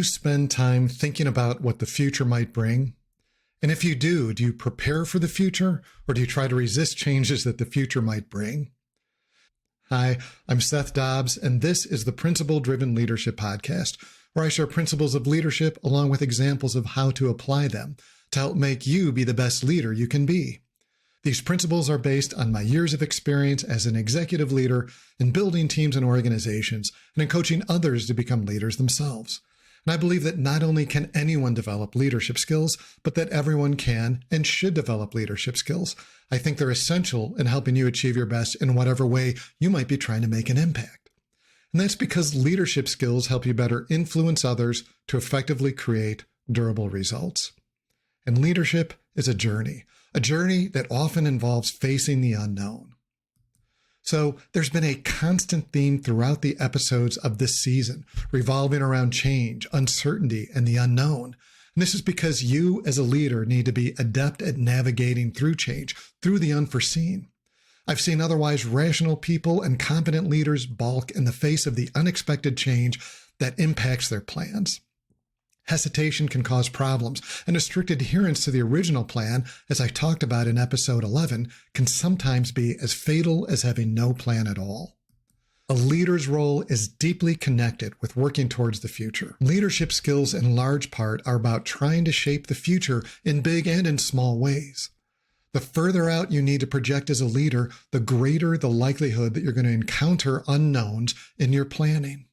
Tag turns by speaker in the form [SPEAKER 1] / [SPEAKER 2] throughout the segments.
[SPEAKER 1] you spend time thinking about what the future might bring? And if you do you prepare for the future, or do you try to resist changes that the future might bring? Hi, I'm Seth Dobbs, and this is the Principle-Driven Leadership Podcast, where I share principles of leadership along with examples of how to apply them to help make you be the best leader you can be. These principles are based on my years of experience as an executive leader in building teams and organizations and in coaching others to become leaders themselves. And I believe that not only can anyone develop leadership skills, but that everyone can and should develop leadership skills. I think they're essential in helping you achieve your best in whatever way you might be trying to make an impact. And that's because leadership skills help you better influence others to effectively create durable results. And leadership is a journey that often involves facing the unknown. So there's been a constant theme throughout the episodes of this season revolving around change, uncertainty, and the unknown. And this is because you as a leader need to be adept at navigating through change, through the unforeseen. I've seen otherwise rational people and competent leaders balk in the face of the unexpected change that impacts their plans. Hesitation can cause problems, and a strict adherence to the original plan, as I talked about in episode 11, can sometimes be as fatal as having no plan at all. A leader's role is deeply connected with working towards the future. Leadership skills in large part are about trying to shape the future in big and in small ways. The further out you need to project as a leader, the greater the likelihood that you're going to encounter unknowns in your planning.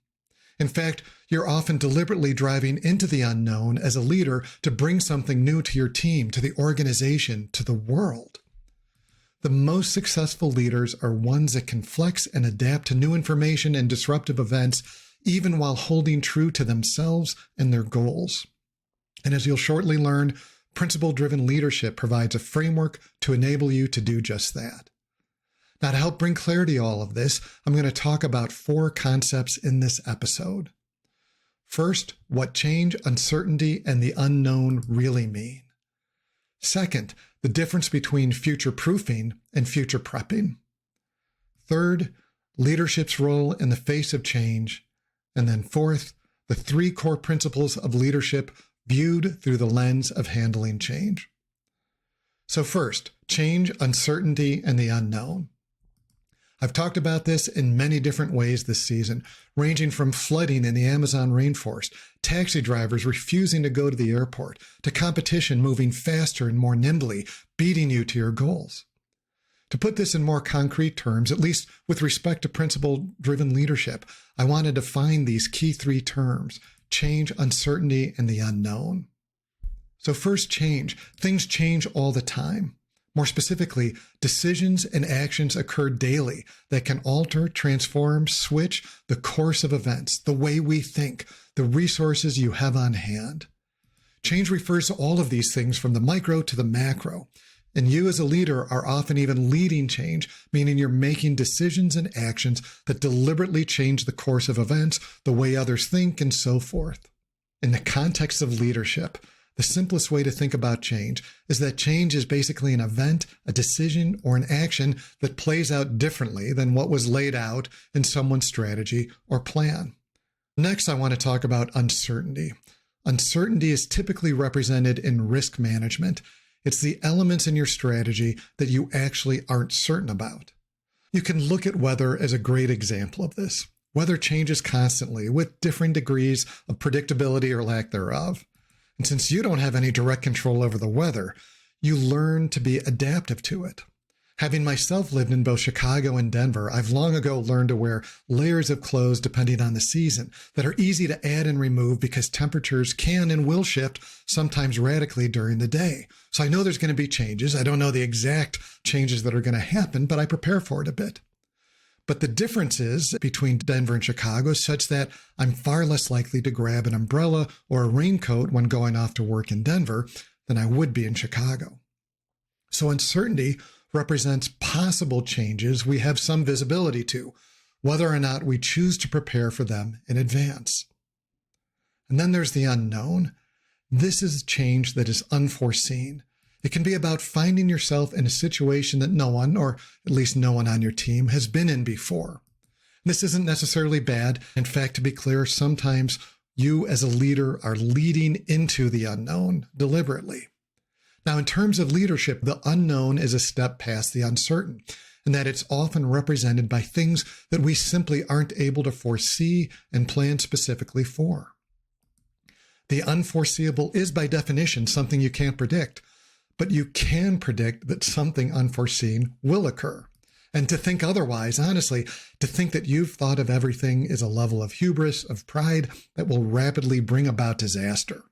[SPEAKER 1] In fact, you're often deliberately driving into the unknown as a leader to bring something new to your team, to the organization, to the world. The most successful leaders are ones that can flex and adapt to new information and disruptive events, even while holding true to themselves and their goals. And as you'll shortly learn, principle-driven leadership provides a framework to enable you to do just that. Now, to help bring clarity to all of this, I'm going to talk about 4 concepts in this episode. First, what change, uncertainty, and the unknown really mean. Second, the difference between future-proofing and future prepping. Third, leadership's role in the face of change. And then fourth, the 3 core principles of leadership viewed through the lens of handling change. So first, change, uncertainty, and the unknown. I've talked about this in many different ways this season, ranging from flooding in the Amazon rainforest, taxi drivers refusing to go to the airport, to competition moving faster and more nimbly, beating you to your goals. To put this in more concrete terms, at least with respect to principle-driven leadership, I want to define these key 3 terms: change, uncertainty, and the unknown. So first, change. Things change all the time. More specifically, decisions and actions occur daily that can alter, transform, switch the course of events, the way we think, the resources you have on hand. Change refers to all of these things from the micro to the macro. And you as a leader are often even leading change, meaning you're making decisions and actions that deliberately change the course of events, the way others think, and so forth. In the context of leadership, the simplest way to think about change is that change is basically an event, a decision, or an action that plays out differently than what was laid out in someone's strategy or plan. Next, I want to talk about uncertainty. Uncertainty is typically represented in risk management. It's the elements in your strategy that you actually aren't certain about. You can look at weather as a great example of this. Weather changes constantly with differing degrees of predictability or lack thereof. And since you don't have any direct control over the weather, you learn to be adaptive to it. Having myself lived in both Chicago and Denver, I've long ago learned to wear layers of clothes depending on the season that are easy to add and remove because temperatures can and will shift, sometimes radically during the day. So I know there's going to be changes. I don't know the exact changes that are going to happen, but I prepare for it a bit. But the differences between Denver and Chicago is such that I'm far less likely to grab an umbrella or a raincoat when going off to work in Denver than I would be in Chicago. So uncertainty represents possible changes we have some visibility to, whether or not we choose to prepare for them in advance. And then there's the unknown. This is change that is unforeseen. It can be about finding yourself in a situation that no one, or at least no one on your team, has been in before. This isn't necessarily bad. In fact, to be clear, sometimes You as a leader are leading into the unknown deliberately. Now, in terms of leadership, the unknown is a step past the uncertain, and that it's often represented by things that we simply aren't able to foresee and plan specifically for. The unforeseeable is by definition something you can't predict, but you can predict that something unforeseen will occur. And to think otherwise, honestly, to think that you've thought of everything is a level of hubris, of pride that will rapidly bring about disaster.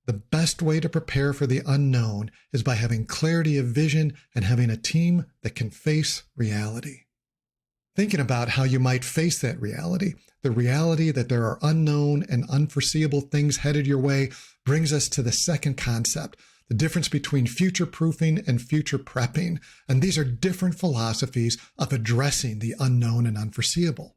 [SPEAKER 1] The best way to prepare for the unknown is by having clarity of vision and having a team that can face reality. Thinking about how you might face that reality, the reality that there are unknown and unforeseeable things headed your way, brings us to the second concept, the difference between future-proofing and future prepping. And these are different philosophies of addressing the unknown and unforeseeable.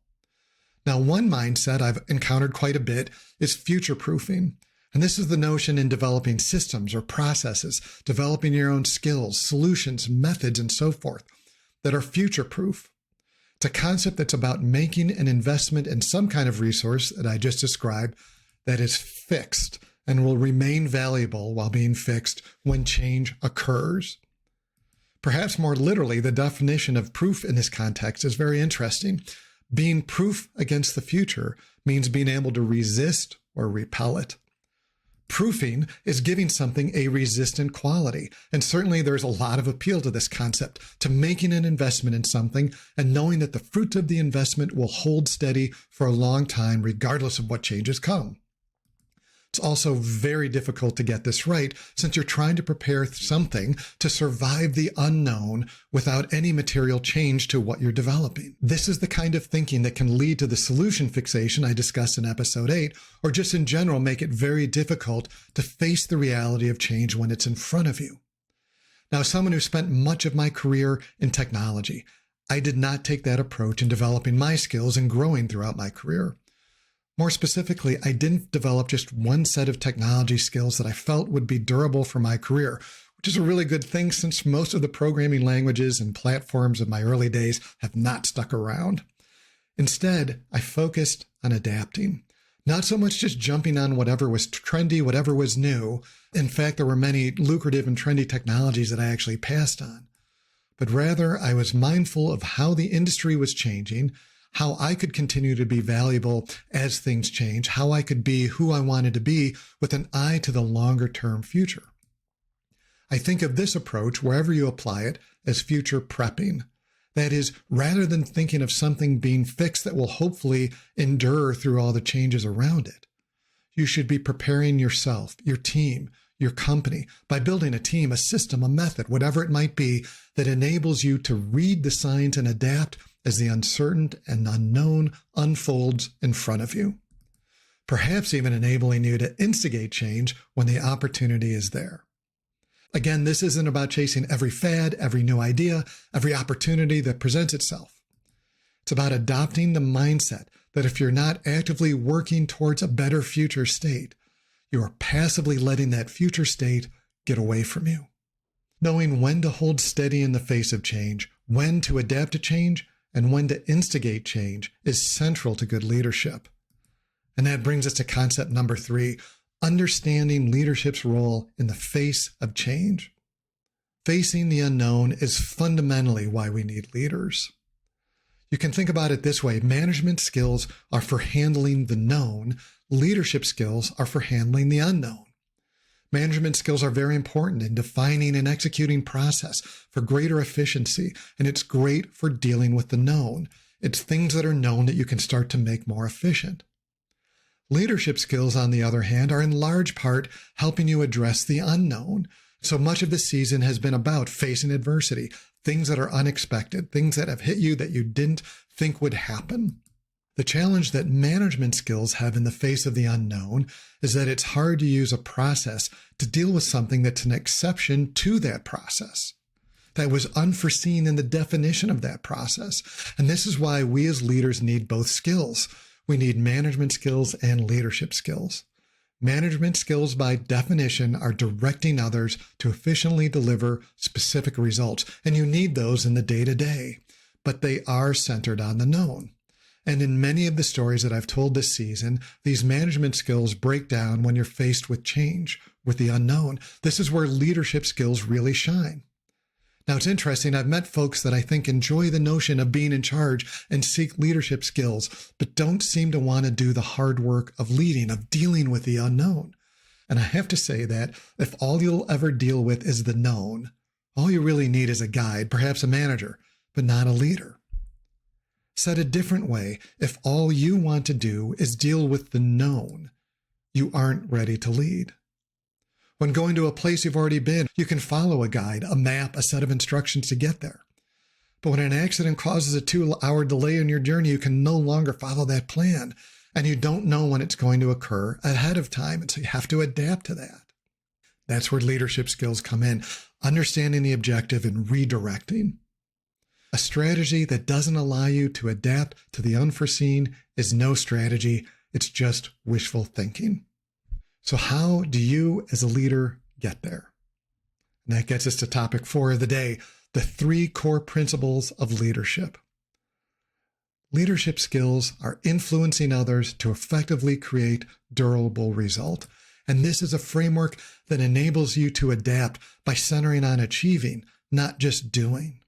[SPEAKER 1] Now, one mindset I've encountered quite a bit is future-proofing. And this is the notion in developing systems or processes, developing your own skills, solutions, methods, and so forth that are future-proof. It's a concept that's about making an investment in some kind of resource that I just described that is fixed and will remain valuable while being fixed when change occurs. Perhaps more literally, the definition of proof in this context is very interesting. Being proof against the future means being able to resist or repel it. Proofing is giving something a resistant quality. And certainly there's a lot of appeal to this concept, to making an investment in something and knowing that the fruit of the investment will hold steady for a long time, regardless of what changes come. It's also very difficult to get this right since you're trying to prepare something to survive the unknown without any material change to what you're developing. This is the kind of thinking that can lead to the solution fixation I discussed in episode 8, or just in general make it very difficult to face the reality of change when it's in front of you. Now, as someone who spent much of my career in technology, I did not take that approach in developing my skills and growing throughout my career. More specifically, I didn't develop just one set of technology skills that I felt would be durable for my career, which is a really good thing since most of the programming languages and platforms of my early days have not stuck around. Instead, I focused on adapting, not so much just jumping on whatever was trendy, whatever was new. In fact, there were many lucrative and trendy technologies that I actually passed on. But rather, I was mindful of how the industry was changing, how I could continue to be valuable as things change, how I could be who I wanted to be with an eye to the longer term future. I think of this approach, wherever you apply it, as future prepping. That is, rather than thinking of something being fixed that will hopefully endure through all the changes around it, you should be preparing yourself, your team, your company by building a team, a system, a method, whatever it might be, that enables you to read the signs and adapt as the uncertain and unknown unfolds in front of you, perhaps even enabling you to instigate change when the opportunity is there. Again, this isn't about chasing every fad, every new idea, every opportunity that presents itself. It's about adopting the mindset that if you're not actively working towards a better future state, you are passively letting that future state get away from you. Knowing when to hold steady in the face of change, when to adapt to change, and when to instigate change is central to good leadership. And that brings us to concept number 3, understanding leadership's role in the face of change. Facing the unknown is fundamentally why we need leaders. You can think about it this way. Management skills are for handling the known. Leadership skills are for handling the unknown. Management skills are very important in defining and executing process for greater efficiency, and it's great for dealing with the known. It's things that are known that you can start to make more efficient. Leadership skills, on the other hand, are in large part helping you address the unknown. So much of the season has been about facing adversity, things that are unexpected, things that have hit you that you didn't think would happen. The challenge that management skills have in the face of the unknown is that it's hard to use a process to deal with something that's an exception to that process, that was unforeseen in the definition of that process. And this is why we as leaders need both skills. We need management skills and leadership skills. Management skills, by definition, are directing others to efficiently deliver specific results, and you need those in the day-to-day, but they are centered on the known. And in many of the stories that I've told this season, these management skills break down when you're faced with change, with the unknown. This is where leadership skills really shine. Now, it's interesting. I've met folks that I think enjoy the notion of being in charge and seek leadership skills, but don't seem to want to do the hard work of leading, of dealing with the unknown. And I have to say that if all you'll ever deal with is the known, all you really need is a guide, perhaps a manager, but not a leader. Said a different way, if all you want to do is deal with the known, you aren't ready to lead. When going to a place you've already been, you can follow a guide, a map, a set of instructions to get there. But when an accident causes a 2-hour delay in your journey, you can no longer follow that plan, and you don't know when it's going to occur ahead of time, and so you have to adapt to that. That's where leadership skills come in, understanding the objective and redirecting. A strategy that doesn't allow you to adapt to the unforeseen is no strategy, it's just wishful thinking. So how do you as a leader get there? And that gets us to topic 4 of the day, the 3 core principles of leadership. Leadership skills are influencing others to effectively create durable result. And this is a framework that enables you to adapt by centering on achieving, not just doing.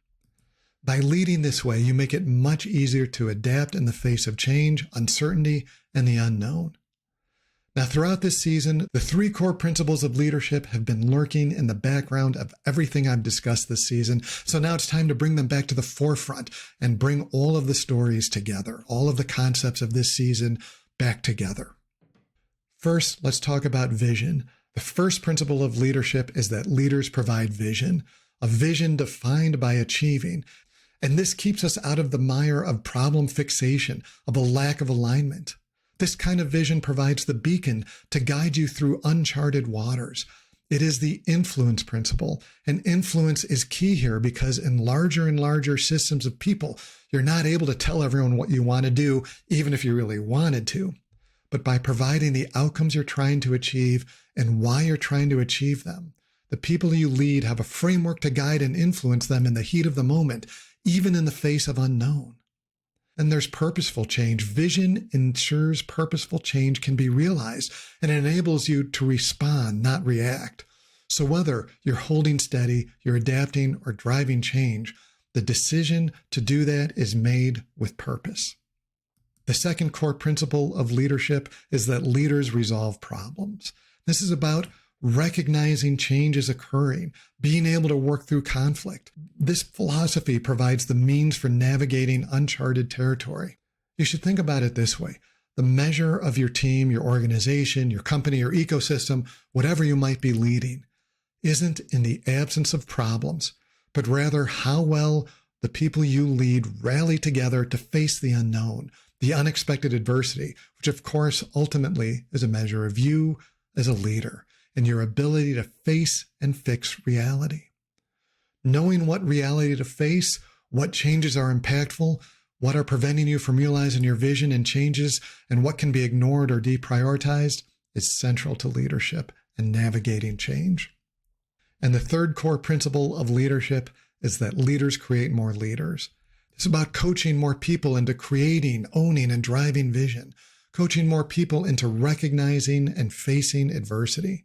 [SPEAKER 1] By leading this way, you make it much easier to adapt in the face of change, uncertainty, and the unknown. Now, throughout this season, the 3 core principles of leadership have been lurking in the background of everything I've discussed this season. So now it's time to bring them back to the forefront and bring all of the stories together, all of the concepts of this season back together. First, let's talk about vision. The first principle of leadership is that leaders provide vision, a vision defined by achieving. And this keeps us out of the mire of problem fixation, of a lack of alignment. This kind of vision provides the beacon to guide you through uncharted waters. It is the influence principle, and influence is key here because in larger and larger systems of people, you're not able to tell everyone what you want to do, even if you really wanted to. But by providing the outcomes you're trying to achieve and why you're trying to achieve them, the people you lead have a framework to guide and influence them in the heat of the moment, even in the face of unknown. And there's purposeful change. Vision ensures purposeful change can be realized and enables you to respond, not react. So whether you're holding steady, you're adapting, or driving change, the decision to do that is made with purpose. The second core principle of leadership is that leaders resolve problems. This is about recognizing change is occurring, being able to work through conflict. This philosophy provides the means for navigating uncharted territory. You should think about it this way. The measure of your team, your organization, your company, your ecosystem, whatever you might be leading, isn't in the absence of problems, but rather how well the people you lead rally together to face the unknown, the unexpected adversity, which of course ultimately is a measure of you as a leader and your ability to face and fix reality. Knowing what reality to face, what changes are impactful, what are preventing you from realizing your vision and changes, and what can be ignored or deprioritized is central to leadership and navigating change. And the third core principle of leadership is that leaders create more leaders. It's about coaching more people into creating, owning, and driving vision, coaching more people into recognizing and facing adversity.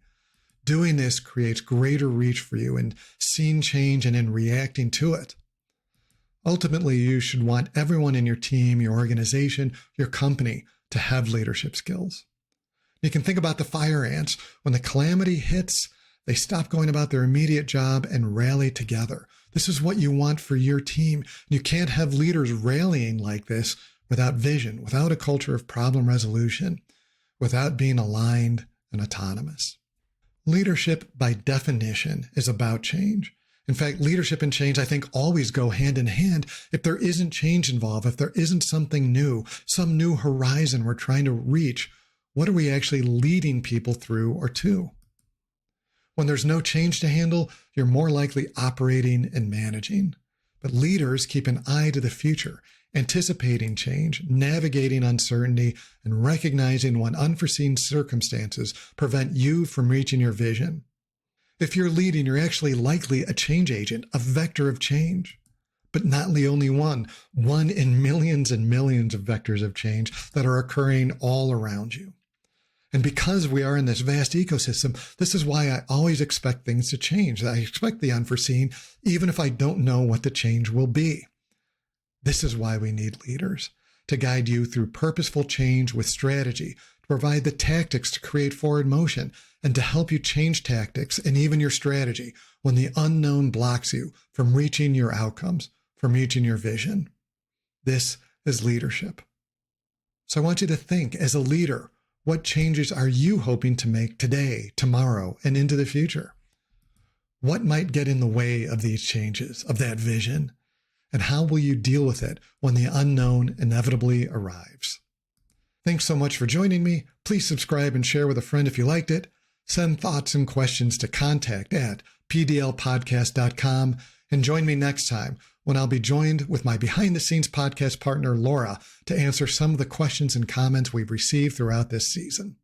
[SPEAKER 1] Doing this creates greater reach for you in seeing change and in reacting to it. Ultimately, you should want everyone in your team, your organization, your company to have leadership skills. You can think about the fire ants. When the calamity hits, they stop going about their immediate job and rally together. This is what you want for your team. You can't have leaders rallying like this without vision, without a culture of problem resolution, without being aligned and autonomous. Leadership, by definition, is about change. In fact, leadership and change, I think, always go hand in hand. If there isn't change involved, if there isn't something new, some new horizon we're trying to reach, what are we actually leading people through or to? When there's no change to handle, you're more likely operating and managing. But leaders keep an eye to the future, anticipating change, navigating uncertainty, and recognizing when unforeseen circumstances prevent you from reaching your vision. If you're leading, you're actually likely a change agent, a vector of change. but not the only one in millions and millions of vectors of change that are occurring all around you. And because we are in this vast ecosystem, this is why I always expect things to change. I expect the unforeseen, even if I don't know what the change will be. This is why we need leaders, to guide you through purposeful change with strategy, to provide the tactics to create forward motion, and to help you change tactics and even your strategy when the unknown blocks you from reaching your outcomes, from reaching your vision. This is leadership. So I want you to think, as a leader, what changes are you hoping to make today, tomorrow, and into the future? What might get in the way of these changes, of that vision? And how will you deal with it when the unknown inevitably arrives? Thanks so much for joining me. Please subscribe and share with a friend if you liked it. Send thoughts and questions to contact@pdlpodcast.com, and join me next time when I'll be joined with my behind-the-scenes podcast partner, Laura, to answer some of the questions and comments we've received throughout this season.